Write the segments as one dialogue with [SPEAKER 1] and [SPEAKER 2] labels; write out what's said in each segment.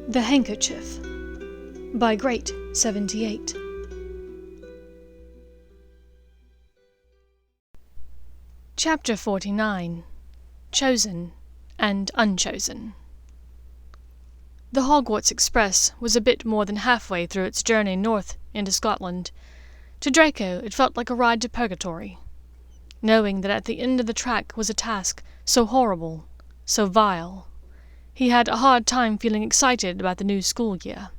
[SPEAKER 1] The Handkerchief by Great 78. Chapter 49. Chosen and Unchosen. The Hogwarts Express was a bit more than halfway through its journey north into Scotland. To Draco it felt like a ride to purgatory, knowing that at the end of the track was a task so horrible, so vile. He had a hard time feeling excited about the new school year.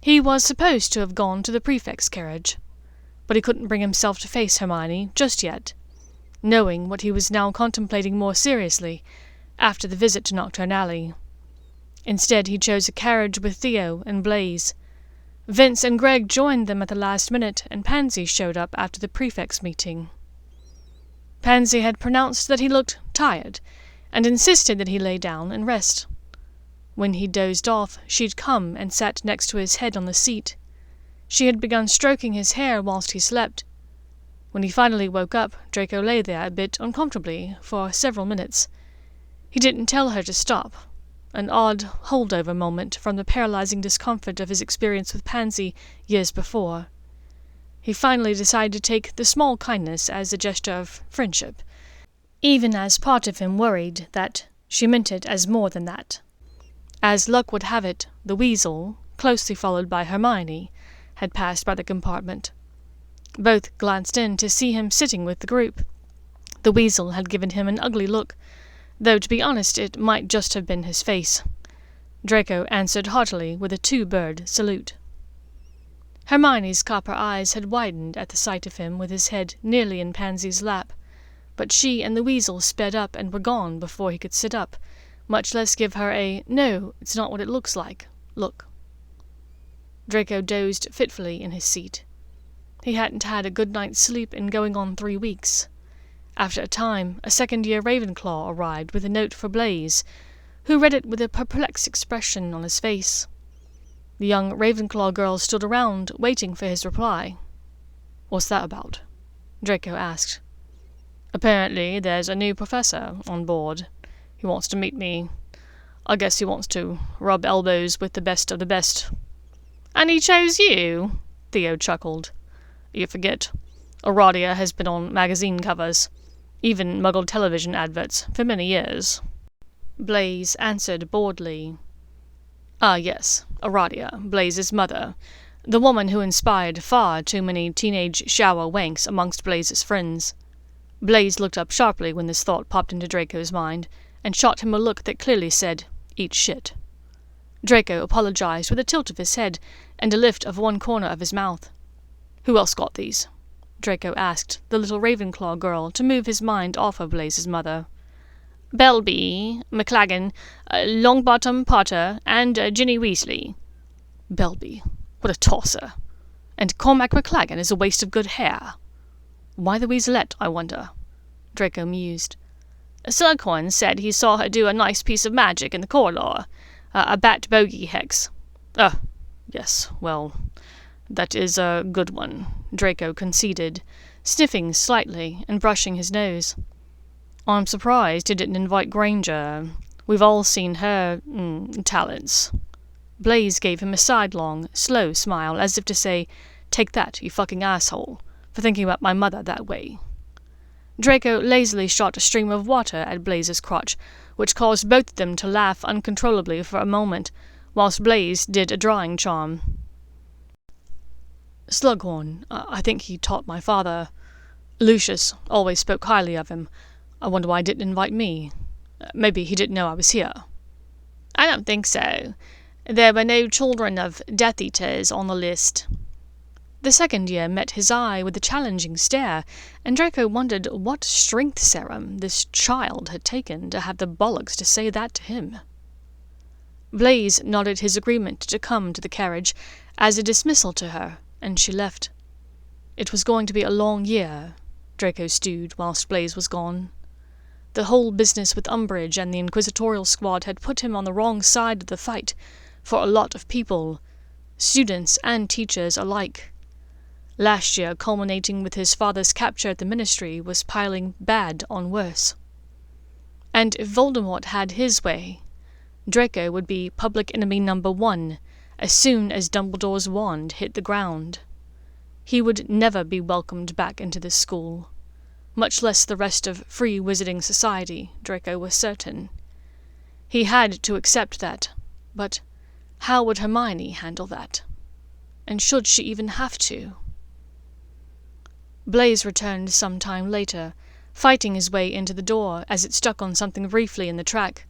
[SPEAKER 1] He was supposed to have gone to the prefect's carriage, but he couldn't bring himself to face Hermione just yet, knowing what he was now contemplating more seriously after the visit to Knockturn Alley. Instead, he chose a carriage with Theo and Blaise. Vince and Greg joined them at the last minute, and Pansy showed up after the prefect's meeting. Pansy had pronounced that he looked tired, and insisted that he lay down and rest. When he dozed off, she'd come and sat next to his head on the seat. She had begun stroking his hair whilst he slept. When he finally woke up, Draco lay there a bit uncomfortably for several minutes. He didn't tell her to stop, an odd holdover moment from the paralyzing discomfort of his experience with Pansy years before. He finally decided to take the small kindness as a gesture of friendship, even as part of him worried that she meant it as more than that. As luck would have it, the weasel, closely followed by Hermione, had passed by the compartment. Both glanced in to see him sitting with the group. The weasel had given him an ugly look, though to be honest it might just have been his face. Draco answered heartily with a two-bird salute. Hermione's copper eyes had widened at the sight of him with his head nearly in Pansy's lap, but she and the weasel sped up and were gone before he could sit up, much less give her a "no, it's not what it looks like" look. Draco dozed fitfully in his seat. He hadn't had a good night's sleep in going on 3 weeks. After a time, a second-year Ravenclaw arrived with a note for Blaise, who read it with a perplexed expression on his face. The young Ravenclaw girl stood around, waiting for his reply. "What's that about?" Draco asked. "Apparently there's a new professor on board. He wants to meet me. I guess he wants to rub elbows with the best of the best." "And he chose you?" Theo chuckled. "You forget. Aradia has been on magazine covers, even muggle television adverts, for many years." Blaise answered boredly. "Ah, yes, Aradia, Blaise's mother, the woman who inspired far too many teenage shower wanks amongst Blaise's friends." Blaise looked up sharply when this thought popped into Draco's mind, and shot him a look that clearly said, "Eat shit." Draco apologized with a tilt of his head and a lift of one corner of his mouth. "Who else got these?" Draco asked the little Ravenclaw girl to move his mind off of Blaise's mother. "Belby, McLaggen, Longbottom Potter, and Ginny Weasley." "Belby? What a tosser! And Cormac McLaggen is a waste of good hair. Why the weaselette, I wonder?" Draco mused. "Slughorn said he saw her do a nice piece of magic in the corridor, a bat bogey hex." "Ah, yes, well, that is a good one," Draco conceded, sniffing slightly and brushing his nose. "I'm surprised he didn't invite Granger. We've all seen her talents." Blaise gave him a sidelong, slow smile, as if to say, "Take that, you fucking asshole, for thinking about my mother that way." Draco lazily shot a stream of water at Blaise's crotch, which caused both of them to laugh uncontrollably for a moment, whilst Blaise did a drawing charm. "Slughorn, I think he taught my father. Lucius always spoke highly of him. I wonder why he didn't invite me. Maybe he didn't know I was here." "I don't think so. There were no children of Death Eaters on the list." The second year met his eye with a challenging stare, and Draco wondered what strength serum this child had taken to have the bollocks to say that to him. Blaise nodded his agreement to come to the carriage as a dismissal to her, and she left. It was going to be a long year, Draco stewed whilst Blaise was gone. The whole business with Umbridge and the Inquisitorial Squad had put him on the wrong side of the fight for a lot of people, students and teachers alike. Last year, culminating with his father's capture at the Ministry, was piling bad on worse. And if Voldemort had his way, Draco would be public enemy number 1 as soon as Dumbledore's wand hit the ground. He would never be welcomed back into this school, much less the rest of free wizarding society, Draco was certain. He had to accept that, but how would Hermione handle that? And should she even have to? Blaise returned some time later, fighting his way into the door as it stuck on something briefly in the track.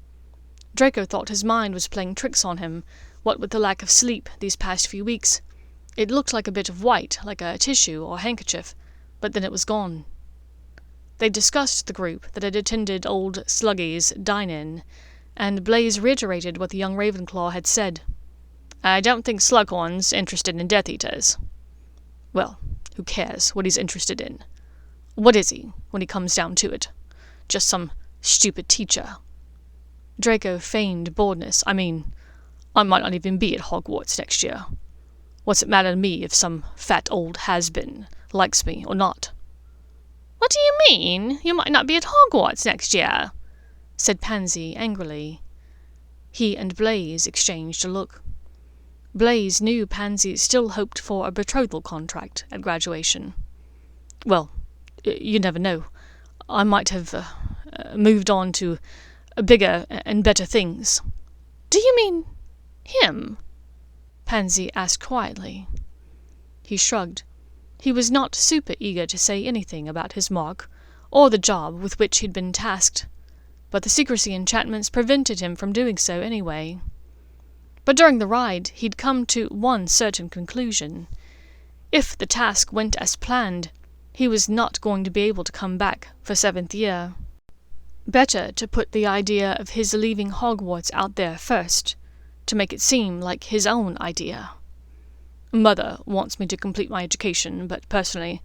[SPEAKER 1] Draco thought his mind was playing tricks on him, what with the lack of sleep these past few weeks. It looked like a bit of white, like a tissue or handkerchief, but then it was gone. They discussed the group that had attended old Sluggy's dine-in, and Blaise reiterated what the young Ravenclaw had said. "I don't think Slughorn's interested in Death Eaters." Well, who cares what he's interested in? What is he, when he comes down to it? Just some stupid teacher. Draco feigned boredness. I mean, I might not even be at Hogwarts next year. What's it matter to me if some fat old has-been likes me or not? "What do you mean? You might not be at Hogwarts next year," said Pansy angrily. He and Blaise exchanged a look. Blaise knew Pansy still hoped for a betrothal contract at graduation. Well, you never know. I might have moved on to bigger and better things. "Do you mean him?" Pansy asked quietly. He shrugged. He was not super eager to say anything about his mark, or the job with which he'd been tasked, but the secrecy enchantments prevented him from doing so anyway. But during the ride, he'd come to one certain conclusion. If the task went as planned, he was not going to be able to come back for 7th year. Better to put the idea of his leaving Hogwarts out there first, to make it seem like his own idea. "Mother wants me to complete my education, but personally,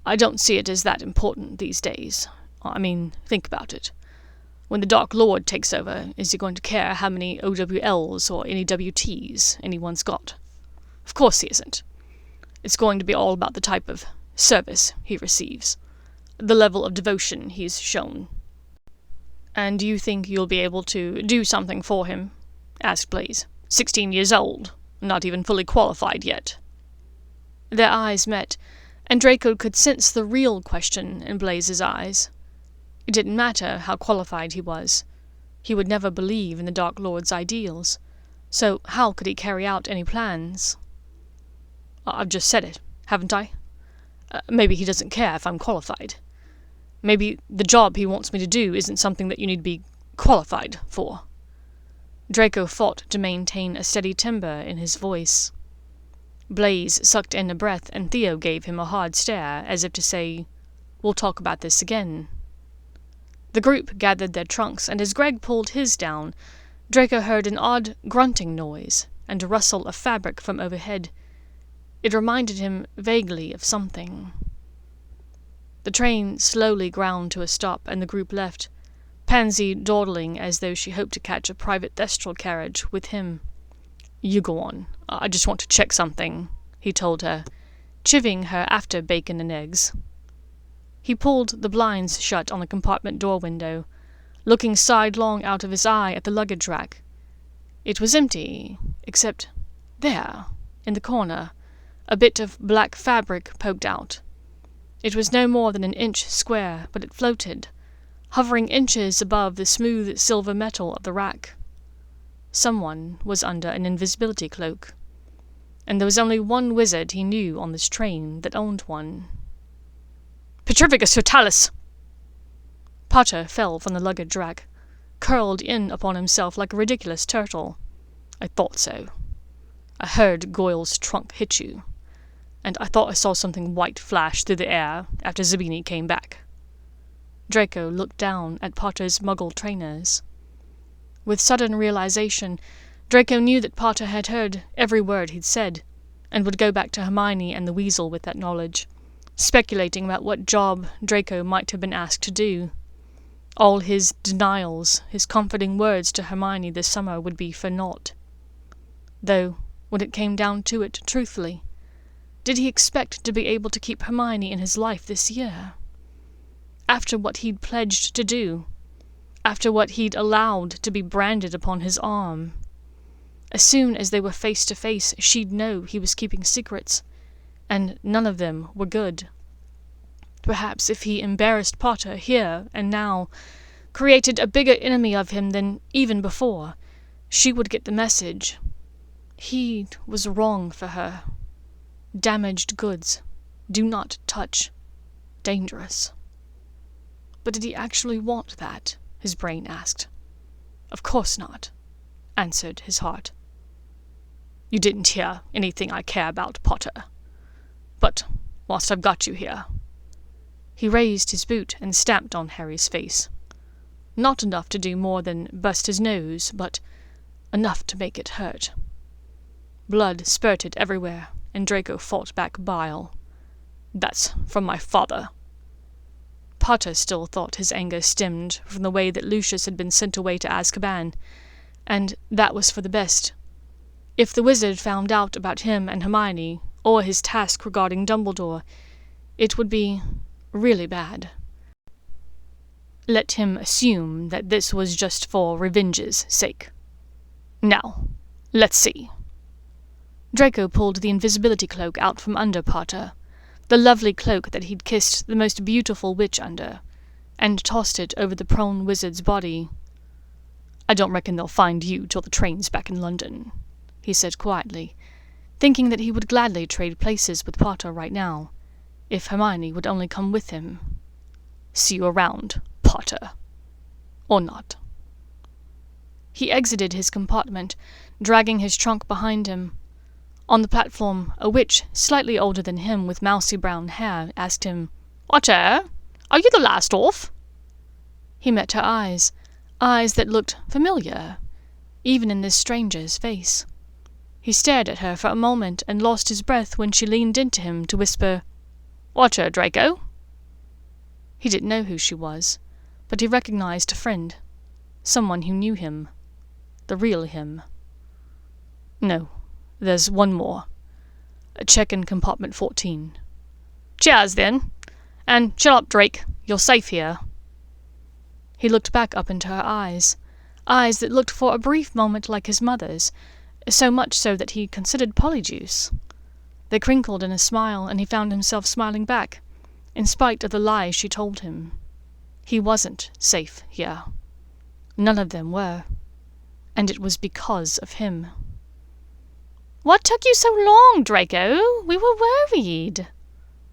[SPEAKER 1] I don't see it as that important these days. I mean, think about it. When the Dark Lord takes over, is he going to care how many OWLs or any WTs anyone's got? Of course he isn't. It's going to be all about the type of service he receives, the level of devotion he's shown." "And do you think you'll be able to do something for him?" asked Blaise. 16 years old, not even fully qualified yet." Their eyes met, and Draco could sense the real question in Blaise's eyes. It didn't matter how qualified he was. He would never believe in the Dark Lord's ideals, so how could he carry out any plans? "I've just said it, haven't I? Maybe he doesn't care if I'm qualified. Maybe the job he wants me to do isn't something that you need to be qualified for." Draco fought to maintain a steady timbre in his voice. Blaise sucked in a breath, and Theo gave him a hard stare, as if to say, "We'll talk about this again." The group gathered their trunks, and as Greg pulled his down, Draco heard an odd grunting noise and a rustle of fabric from overhead. It reminded him vaguely of something. The train slowly ground to a stop, and the group left, Pansy dawdling as though she hoped to catch a private thestral carriage with him. "You go on. I just want to check something," he told her, chivvying her after bacon and eggs. He pulled the blinds shut on the compartment door window, looking sidelong out of his eye at the luggage rack. It was empty, except there, in the corner, a bit of black fabric poked out. It was no more than an inch square, but it floated, hovering inches above the smooth silver metal of the rack. Someone was under an invisibility cloak, and there was only one wizard he knew on this train that owned one. "Petrificus Totalis!" Potter fell from the luggage rack, curled in upon himself like a ridiculous turtle. "I thought so. I heard Goyle's trunk hit you, and I thought I saw something white flash through the air after Zabini came back." Draco looked down at Potter's muggle trainers. With sudden realization, Draco knew that Potter had heard every word he'd said, and would go back to Hermione and the Weasel with that knowledge, speculating about what job Draco might have been asked to do. All his denials, his comforting words to Hermione this summer would be for naught. Though, when it came down to it, truthfully, did he expect to be able to keep Hermione in his life this year? After what he'd pledged to do, after what he'd allowed to be branded upon his arm. As soon as they were face to face, she'd know he was keeping secrets, and none of them were good. Perhaps if he embarrassed Potter here and now, created a bigger enemy of him than even before, she would get the message. He was wrong for her. Damaged goods. Do not touch. Dangerous. But did he actually want that? His brain asked. Of course not, answered his heart. You didn't hear anything I care about, Potter. But whilst I've got you here. He raised his boot and stamped on Harry's face. Not enough to do more than bust his nose, but enough to make it hurt. Blood spurted everywhere, and Draco fought back bile. That's from my father. Potter still thought his anger stemmed from the way that Lucius had been sent away to Azkaban, and that was for the best. If the wizard found out about him and Hermione, or his task regarding Dumbledore, it would be really bad. Let him assume that this was just for revenge's sake. Now, let's see. Draco pulled the invisibility cloak out from under Potter, the lovely cloak that he'd kissed the most beautiful witch under, and tossed it over the prone wizard's body. I don't reckon they'll find you till the train's back in London, he said quietly, thinking that he would gladly trade places with Potter right now, if Hermione would only come with him. See you around, Potter. Or not. He exited his compartment, dragging his trunk behind him. On the platform, a witch, slightly older than him with mousy brown hair, asked him, Potter, are you the last off? He met her eyes that looked familiar, even in this stranger's face. He stared at her for a moment and lost his breath when she leaned into him to whisper, Watcher, Draco? He didn't know who she was, but he recognized a friend, someone who knew him, the real him. No. There's one more. A check in compartment 14. Cheers, then. And shut up, Drake. You're safe here. He looked back up into her eyes that looked for a brief moment like his mother's, so much so that he considered Polyjuice. They crinkled in a smile, and he found himself smiling back, in spite of the lies she told him. He wasn't safe here. None of them were. And it was because of him. What took you so long, Draco? We were worried.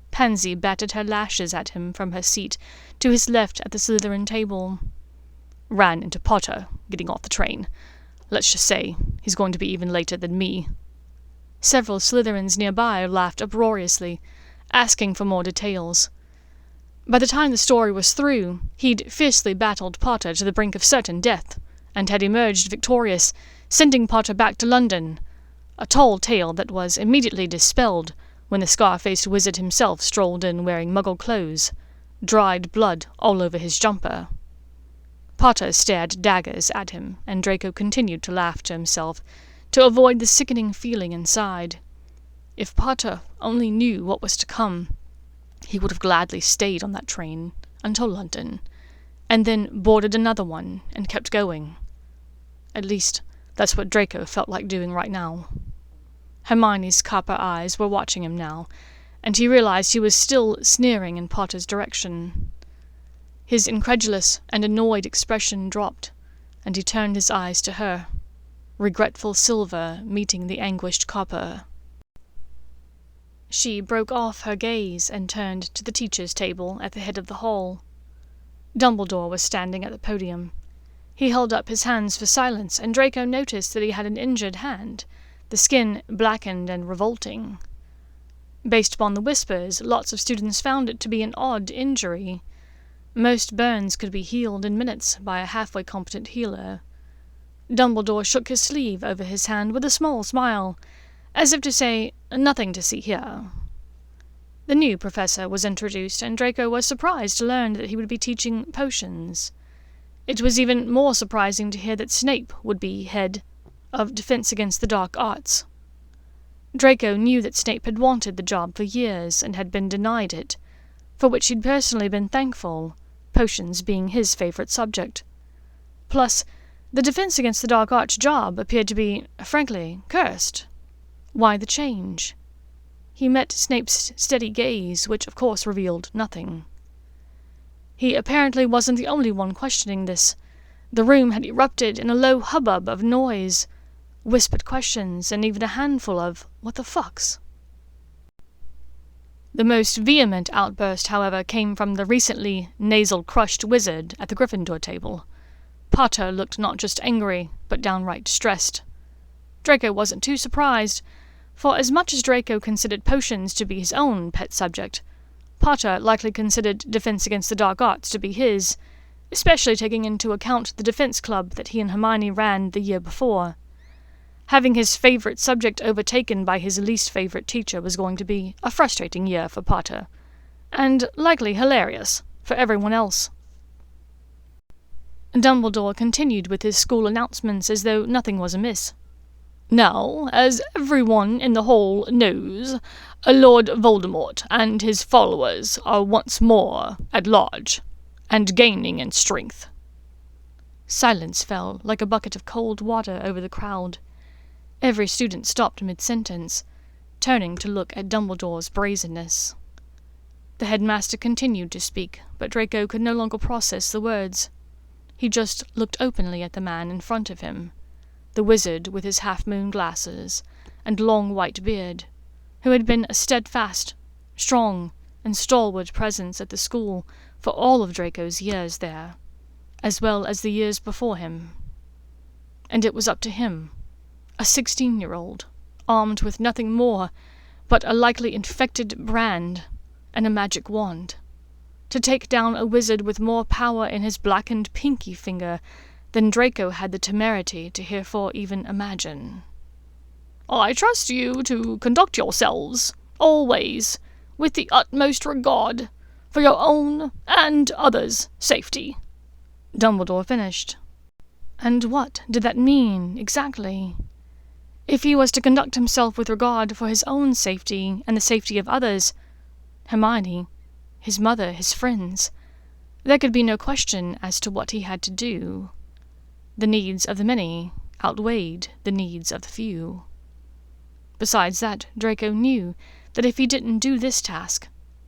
[SPEAKER 1] Pansy batted her lashes at him from her seat to his left at the Slytherin table. Ran into Potter, getting off the train. Let's just say, he's going to be even later than me. Several Slytherins nearby laughed uproariously, asking for more details. By the time the story was through, he'd fiercely battled Potter to the brink of certain death, and had emerged victorious, sending Potter back to London, a tall tale that was immediately dispelled when the scar-faced wizard himself strolled in wearing muggle clothes, dried blood all over his jumper. Potter stared daggers at him, and Draco continued to laugh to himself, to avoid the sickening feeling inside. If Potter only knew what was to come, he would have gladly stayed on that train until London, and then boarded another one and kept going. At least, that's what Draco felt like doing right now. Hermione's copper eyes were watching him now, and he realized he was still sneering in Potter's direction. His incredulous and annoyed expression dropped, and he turned his eyes to her, regretful silver meeting the anguished copper. She broke off her gaze and turned to the teacher's table at the head of the hall. Dumbledore was standing at the podium. He held up his hands for silence, and Draco noticed that he had an injured hand, the skin blackened and revolting. Based upon the whispers, lots of students found it to be an odd injury. Most burns could be healed in minutes by a halfway competent healer. Dumbledore shook his sleeve over his hand with a small smile, as if to say, nothing to see here. The new professor was introduced, and Draco was surprised to learn that he would be teaching potions. It was even more surprising to hear that Snape would be head of Defense Against the Dark Arts. Draco knew that Snape had wanted the job for years and had been denied it, for which he'd personally been thankful, potions being his favorite subject. Plus, the Defense Against the Dark Arts job appeared to be, frankly, cursed. Why the change? He met Snape's steady gaze, which of course revealed nothing. He apparently wasn't the only one questioning this. The room had erupted in a low hubbub of noise, whispered questions, and even a handful of what the fucks. The most vehement outburst, however, came from the recently nasal-crushed wizard at the Gryffindor table. Potter looked not just angry, but downright distressed. Draco wasn't too surprised, for as much as Draco considered potions to be his own pet subject, Potter likely considered Defense Against the Dark Arts to be his, especially taking into account the defense club that he and Hermione ran the year before. Having his favourite subject overtaken by his least favourite teacher was going to be a frustrating year for Potter, and likely hilarious for everyone else. Dumbledore continued with his school announcements as though nothing was amiss. Now, as everyone in the hall knows, Lord Voldemort and his followers are once more at large, and gaining in strength. Silence fell like a bucket of cold water over the crowd. Every student stopped mid-sentence, turning to look at Dumbledore's brazenness. The headmaster continued to speak, but Draco could no longer process the words. He just looked openly at the man in front of him, the wizard with his half-moon glasses and long white beard, who had been a steadfast, strong, and stalwart presence at the school for all of Draco's years there, as well as the years before him. And it was up to him, a 16-year-old, armed with nothing more but a likely infected brand and a magic wand, to take down a wizard with more power in his blackened pinky finger than Draco had the temerity to heretofore even imagine. "I trust you to conduct yourselves, always, with the utmost regard for your own and others' safety," Dumbledore finished. And what did that mean, exactly? If he was to conduct himself with regard for his own safety and the safety of others, Hermione, his mother, his friends, there could be no question as to what he had to do. The needs of the many outweighed the needs of the few. Besides that, Draco knew that if he didn't do this task,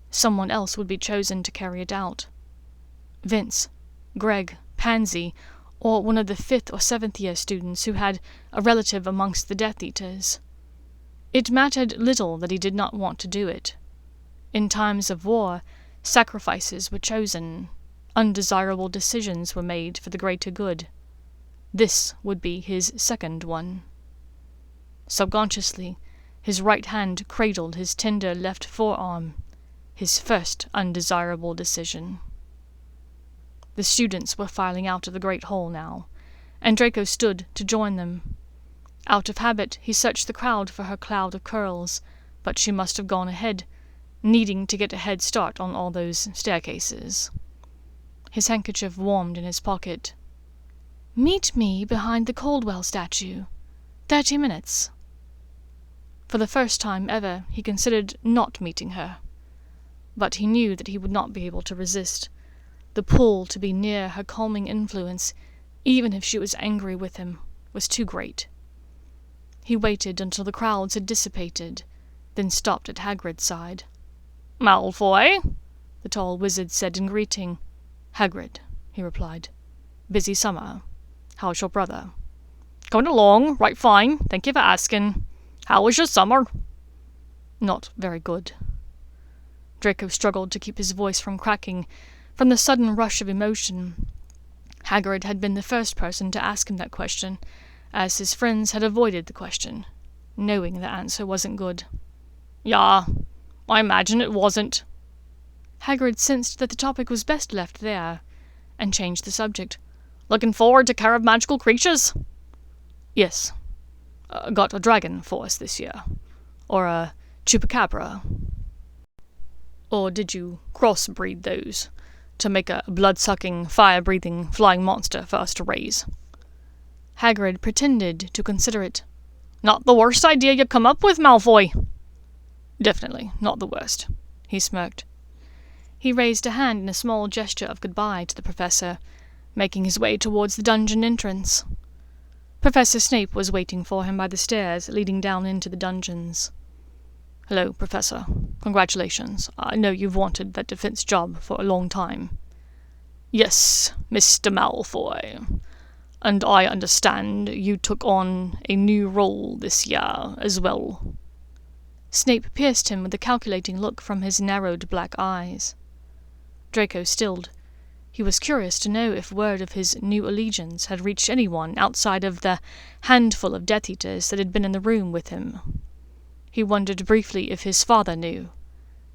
[SPEAKER 1] someone else would be chosen to carry it out. Vince, Greg, Pansy, or one of the 5th or 7th year students who had a relative amongst the Death Eaters. It mattered little that he did not want to do it. In times of war, sacrifices were chosen, undesirable decisions were made for the greater good. This would be his second one. Subconsciously, his right hand cradled his tender left forearm, his first undesirable decision. The students were filing out of the great hall now, and Draco stood to join them. Out of habit, he searched the crowd for her cloud of curls, but she must have gone ahead, needing to get a head start on all those staircases. His handkerchief warmed in his pocket. "Meet me behind the Caldwell statue. 30 minutes. For the first time ever, he considered not meeting her. But he knew that he would not be able to resist. The pull to be near her calming influence, even if she was angry with him, was too great. He waited until the crowds had dissipated, then stopped at Hagrid's side. "Malfoy," the tall wizard said in greeting. "Hagrid," he replied. "Busy summer. How's your brother?" "Going along, right fine, thank you for asking. How was your summer?" "Not very good." Draco struggled to keep his voice from cracking, from the sudden rush of emotion. Hagrid had been the first person to ask him that question, as his friends had avoided the question, knowing the answer wasn't good. "Yeah, I imagine it wasn't." Hagrid sensed that the topic was best left there, and changed the subject. "Looking forward to Care of Magical Creatures?" "Yes. Got a dragon for us this year. Or a chupacabra." "Or did you crossbreed those to make a blood-sucking, fire-breathing, flying monster for us to raise?" Hagrid pretended to consider it. "Not the worst idea you come up with, Malfoy." "Definitely not the worst," he smirked. He raised a hand in a small gesture of goodbye to the professor, making his way towards the dungeon entrance. Professor Snape was waiting for him by the stairs leading down into the dungeons. "Hello, Professor. Congratulations. I know you've wanted that defense job for a long time." "Yes, Mr. Malfoy. And I understand you took on a new role this year as well." Snape pierced him with a calculating look from his narrowed black eyes. Draco stilled. He was curious to know if word of his new allegiance had reached anyone outside of the handful of Death Eaters that had been in the room with him. He wondered briefly if his father knew,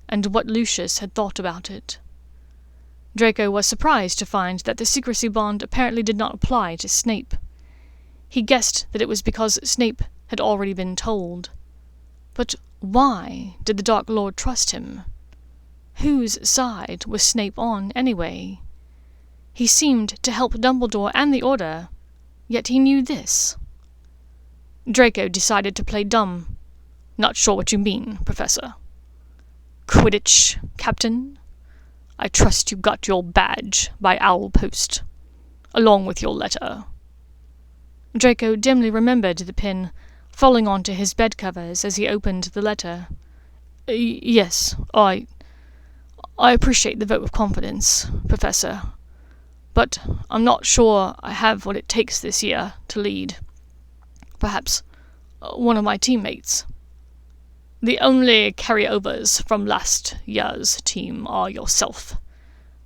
[SPEAKER 1] and what Lucius had thought about it. Draco was surprised to find that the secrecy bond apparently did not apply to Snape. He guessed that it was because Snape had already been told. But why did the Dark Lord trust him? Whose side was Snape on, anyway? He seemed to help Dumbledore and the Order, yet he knew this. Draco decided to play dumb. "Not sure what you mean, Professor." "Quidditch, Captain? I trust you got your badge by owl post, along with your letter." Draco dimly remembered the pin falling onto his bed covers as he opened the letter. "Yes, I appreciate the vote of confidence, Professor, but I'm not sure I have what it takes this year to lead. Perhaps one of my teammates." "The only carryovers from last year's team are yourself,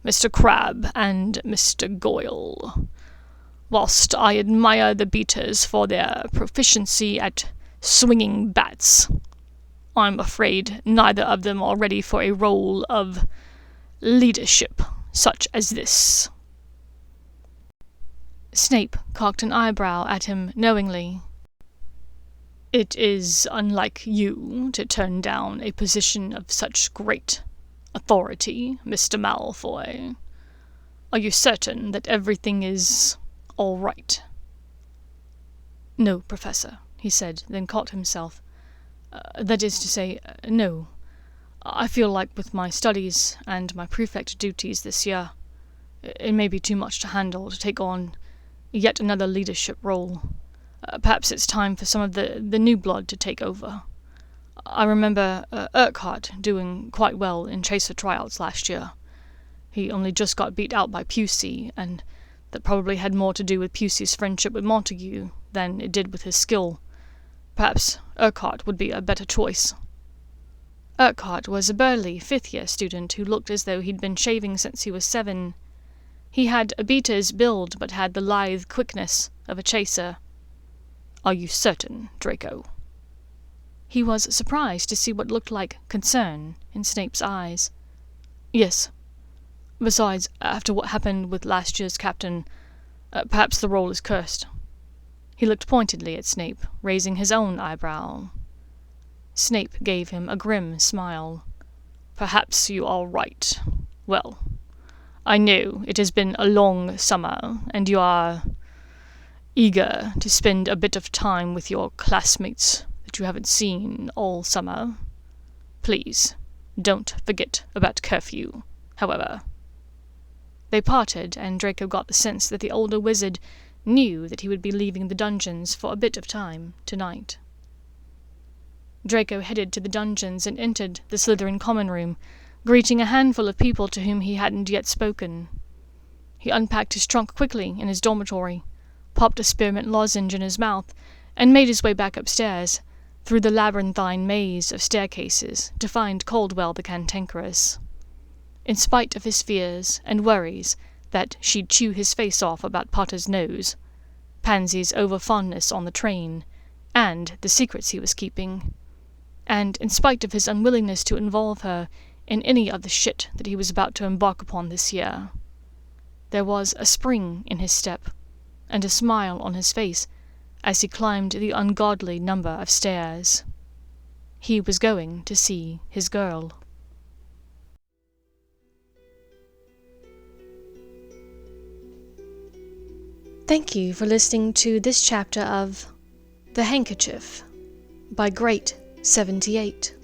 [SPEAKER 1] Mr. Crabbe and Mr. Goyle. Whilst I admire the beaters for their proficiency at swinging bats, I'm afraid neither of them are ready for a role of leadership such as this." Snape cocked an eyebrow at him knowingly. "It is unlike you to turn down a position of such great authority, Mr. Malfoy. Are you certain that everything is all right?" "No, Professor," he said, then caught himself. That is to say, no. I feel like with my studies and my prefect duties this year, it may be too much to handle to take on yet another leadership role. Perhaps it's time for some of the new blood to take over. I remember Urquhart doing quite well in Chaser trials last year. He only just got beat out by Pusey, and that probably had more to do with Pusey's friendship with Montague than it did with his skill. Perhaps Urquhart would be a better choice." Urquhart was a burly fifth-year student who looked as though he'd been shaving since he was 7. He had a beater's build, but had the lithe quickness of a chaser. "Are you certain, Draco?" He was surprised to see what looked like concern in Snape's eyes. "Yes. Besides, after what happened with last year's captain, perhaps the role is cursed." He looked pointedly at Snape, raising his own eyebrow. Snape gave him a grim smile. "Perhaps you are right. Well, I know it has been a long summer, and you are eager to spend a bit of time with your classmates that you haven't seen all summer. Please, don't forget about curfew, however." They parted, and Draco got the sense that the older wizard knew that he would be leaving the dungeons for a bit of time tonight. Draco headed to the dungeons and entered the Slytherin common room, greeting a handful of people to whom he hadn't yet spoken. He unpacked his trunk quickly in his dormitory, popped a spearmint lozenge in his mouth, and made his way back upstairs, through the labyrinthine maze of staircases, to find Caldwell the Cantankerous. In spite of his fears and worries that she'd chew his face off about Potter's nose, Pansy's over-fondness on the train, and the secrets he was keeping, and in spite of his unwillingness to involve her in any of the shit that he was about to embark upon this year, there was a spring in his step, and a smile on his face as he climbed the ungodly number of stairs. He was going to see his girl. Thank you for listening to this chapter of The Handkerchief by Great78.